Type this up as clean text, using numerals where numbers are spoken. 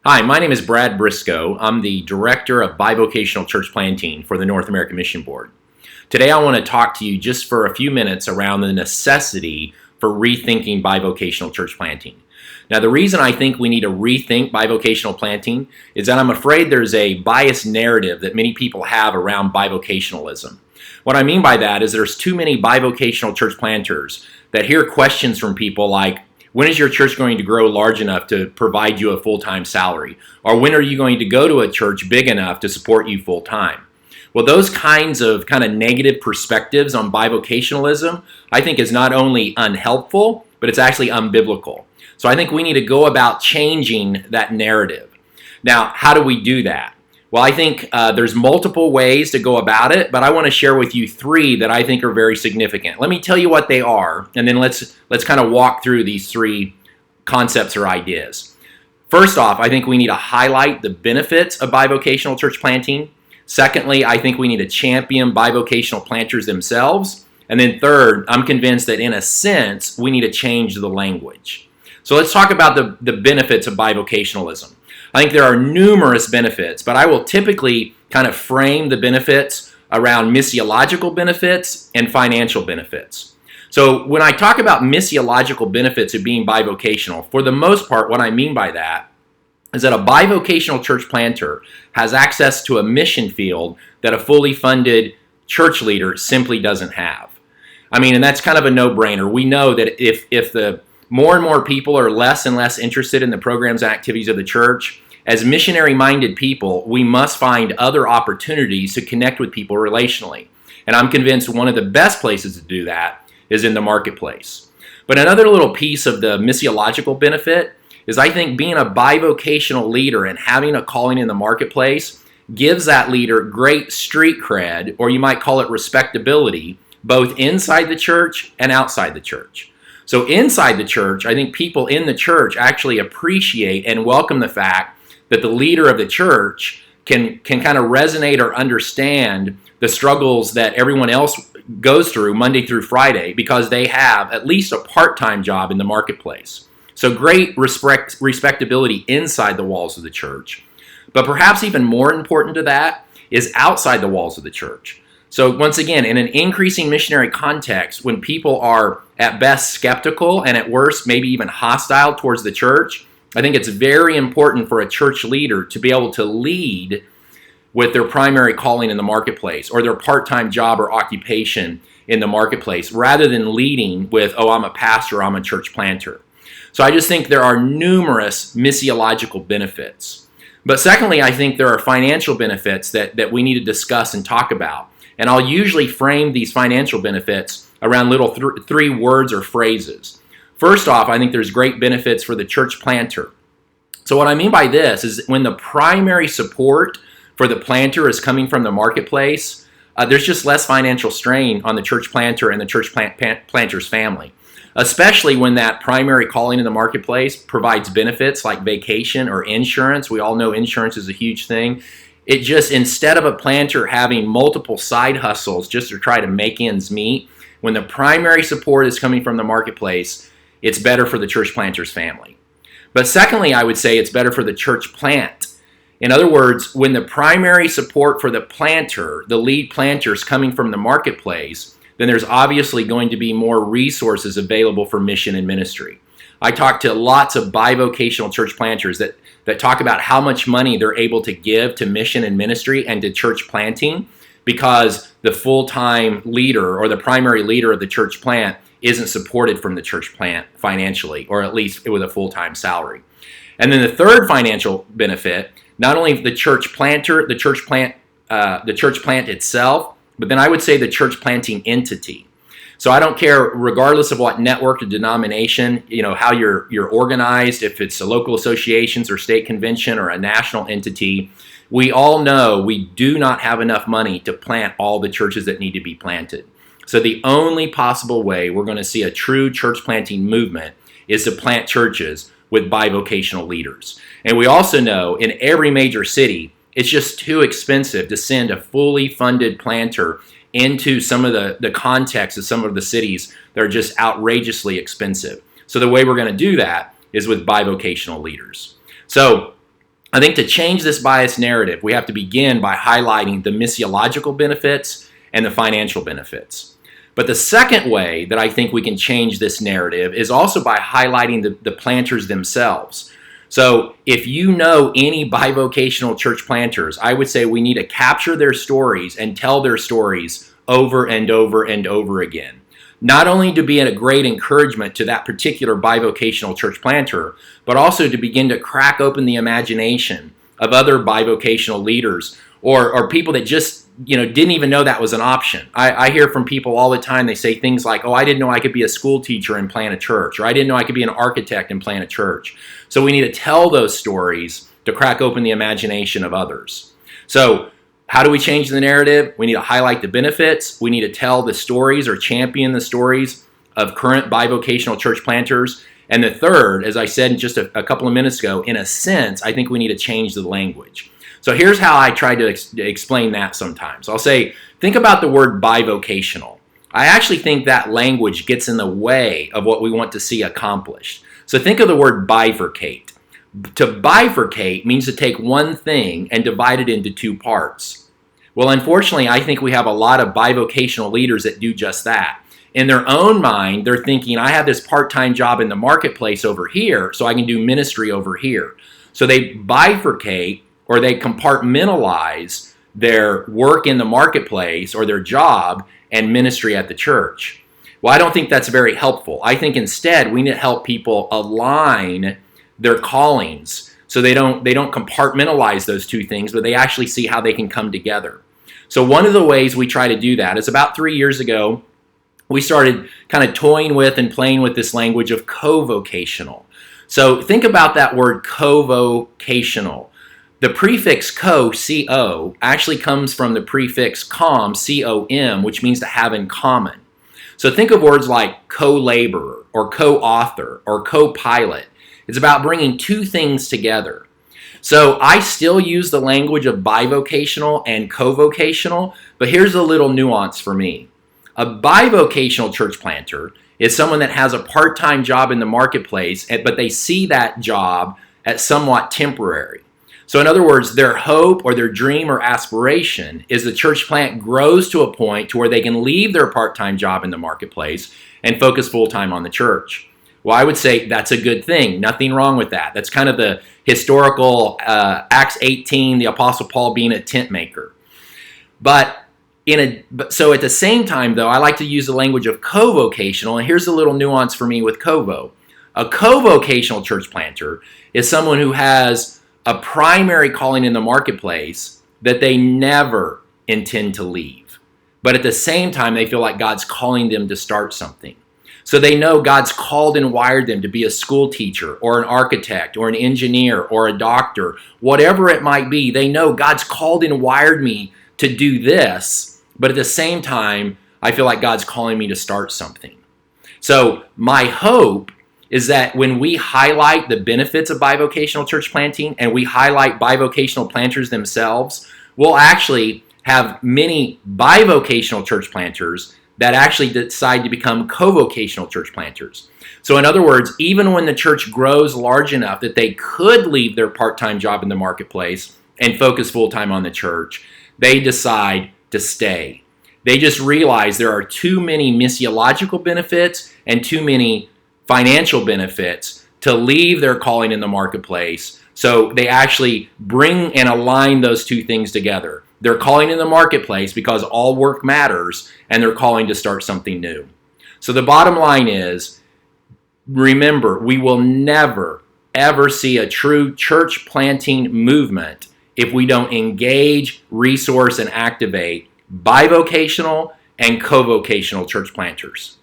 Hi, my name is Brad Briscoe. I'm the Director of Bivocational Church Planting for the North American Mission Board. Today I want to talk to you just for a few minutes around the necessity for rethinking bivocational church planting. Now, the reason I think we need to rethink bivocational planting is that I'm afraid there's a biased narrative that many people have around bivocationalism. What I mean by that is there's too many bivocational church planters that hear questions from people like, when is your church going to grow large enough to provide you a full-time salary? Or when are you going to go to a church big enough to support you full-time? Well, those kinds of negative perspectives on bivocationalism, I think is not only unhelpful, but it's actually unbiblical. So I think we need to go about changing that narrative. Now, how do we do that? Well, I think there's multiple ways to go about it, but I want to share with you three that I think are very significant. Let me tell you what they are, and then let's kind of walk through these three concepts or ideas. First off, I think we need to highlight the benefits of bivocational church planting. Secondly, I think we need to champion bivocational planters themselves. And then third, I'm convinced that in a sense, we need to change the language. So let's talk about the benefits of bivocationalism. I think there are numerous benefits, but I will typically kind of frame the benefits around missiological benefits and financial benefits. So when I talk about missiological benefits of being bivocational, for the most part, what I mean by that is that a bivocational church planter has access to a mission field that a fully funded church leader simply doesn't have. I mean, and that's kind of a no-brainer. We know that if the more and more people are less and less interested in the programs and activities of the church, as missionary-minded people, we must find other opportunities to connect with people relationally. And I'm convinced one of the best places to do that is in the marketplace. But another little piece of the missiological benefit is I think being a bivocational leader and having a calling in the marketplace gives that leader great street cred, or you might call it respectability, both inside the church and outside the church. So inside the church, I think people in the church actually appreciate and welcome the fact that the leader of the church can kind of resonate or understand the struggles that everyone else goes through Monday through Friday because they have at least a part-time job in the marketplace. So great respectability inside the walls of the church. But perhaps even more important to that is outside the walls of the church. So once again, in an increasing missionary context, when people are at best skeptical and at worst maybe even hostile towards the church, I think it's very important for a church leader to be able to lead with their primary calling in the marketplace or their part-time job or occupation in the marketplace rather than leading with, oh, I'm a pastor, I'm a church planter. So I just think there are numerous missiological benefits. But secondly, I think there are financial benefits that we need to discuss and talk about. And I'll usually frame these financial benefits around little three words or phrases. First off, I think there's great benefits for the church planter. So what I mean by this is when the primary support for the planter is coming from the marketplace, there's just less financial strain on the church planter and the church planter's family, especially when that primary calling in the marketplace provides benefits like vacation or insurance. We all know insurance is a huge thing. It just, instead of a planter having multiple side hustles just to try to make ends meet, when the primary support is coming from the marketplace, it's better for the church planter's family. But secondly, I would say it's better for the church plant. In other words, when the primary support for the planter, the lead planter, is coming from the marketplace, then there's obviously going to be more resources available for mission and ministry. I talk to lots of bivocational church planters that talk about how much money they're able to give to mission and ministry and to church planting because the full-time leader or the primary leader of the church plant isn't supported from the church plant financially, or at least with a full-time salary. And then the third financial benefit, not only the church planter, the church plant itself, but then I would say the church planting entity. So I don't care, regardless of what network or denomination, how you're organized, if it's a local associations or state convention or a national entity, we all know we do not have enough money to plant all the churches that need to be planted. So the only possible way we're going to see a true church planting movement is to plant churches with bivocational leaders. And we also know in every major city, it's just too expensive to send a fully funded planter into some of the contexts of some of the cities that are just outrageously expensive. So the way we're going to do that is with bivocational leaders. So I think to change this biased narrative, we have to begin by highlighting the missiological benefits and the financial benefits. But the second way that I think we can change this narrative is also by highlighting the planters themselves. So if you know any bivocational church planters, I would say we need to capture their stories and tell their stories over and over and over again. Not only to be a great encouragement to that particular bivocational church planter, but also to begin to crack open the imagination of other bivocational leaders or people that just didn't even know that was an option. I hear from people all the time. They say things like, "Oh, I didn't know I could be a school teacher and plant a church," or "I didn't know I could be an architect and plant a church." So we need to tell those stories to crack open the imagination of others. So how do we change the narrative? We need to highlight the benefits. We need to tell the stories or champion the stories of current bivocational church planters. And the third, as I said just a couple of minutes ago, in a sense, I think we need to change the language. So here's how I try to explain that sometimes. I'll say, think about the word bivocational. I actually think that language gets in the way of what we want to see accomplished. So think of the word bifurcate. To bifurcate means to take one thing and divide it into two parts. Well, unfortunately, I think we have a lot of bivocational leaders that do just that. In their own mind, they're thinking, I have this part-time job in the marketplace over here, so I can do ministry over here. So they bifurcate or they compartmentalize their work in the marketplace or their job and ministry at the church. Well, I don't think that's very helpful. I think instead we need to help people align their callings so they don't compartmentalize those two things, but they actually see how they can come together. So one of the ways we try to do that is about 3 years ago, we started kind of toying with and playing with this language of co-vocational. So think about that word co-vocational. The prefix co, C-O, actually comes from the prefix com, C-O-M, which means to have in common. So think of words like co-laborer or co-author or co-pilot. It's about bringing two things together. So I still use the language of bivocational and co-vocational, but here's a little nuance for me. A bivocational church planter is someone that has a part-time job in the marketplace, but they see that job as somewhat temporary. So in other words, their hope or their dream or aspiration is the church plant grows to a point to where they can leave their part-time job in the marketplace and focus full-time on the church. Well, I would say that's a good thing. Nothing wrong with that. That's kind of the historical Acts 18, the Apostle Paul being a tent maker. So at the same time, though, I like to use the language of co-vocational, and here's a little nuance for me with Covo. A co-vocational church planter is someone who has a primary calling in the marketplace that they never intend to leave. But at the same time, they feel like God's calling them to start something. So they know God's called and wired them to be a school teacher or an architect or an engineer or a doctor, whatever it might be. They know God's called and wired me to do this, but at the same time, I feel like God's calling me to start something. So my hope is that when we highlight the benefits of bivocational church planting and we highlight bivocational planters themselves, we'll actually have many bivocational church planters that actually decide to become co-vocational church planters. So in other words, even when the church grows large enough that they could leave their part-time job in the marketplace and focus full-time on the church, they decide to stay. They just realize there are too many missiological benefits and too many financial benefits to leave their calling in the marketplace. So they actually bring and align those two things together. They're calling in the marketplace because all work matters, and they're calling to start something new. So the bottom line is, remember, we will never, ever see a true church planting movement if we don't engage, resource, and activate bivocational and co-vocational church planters.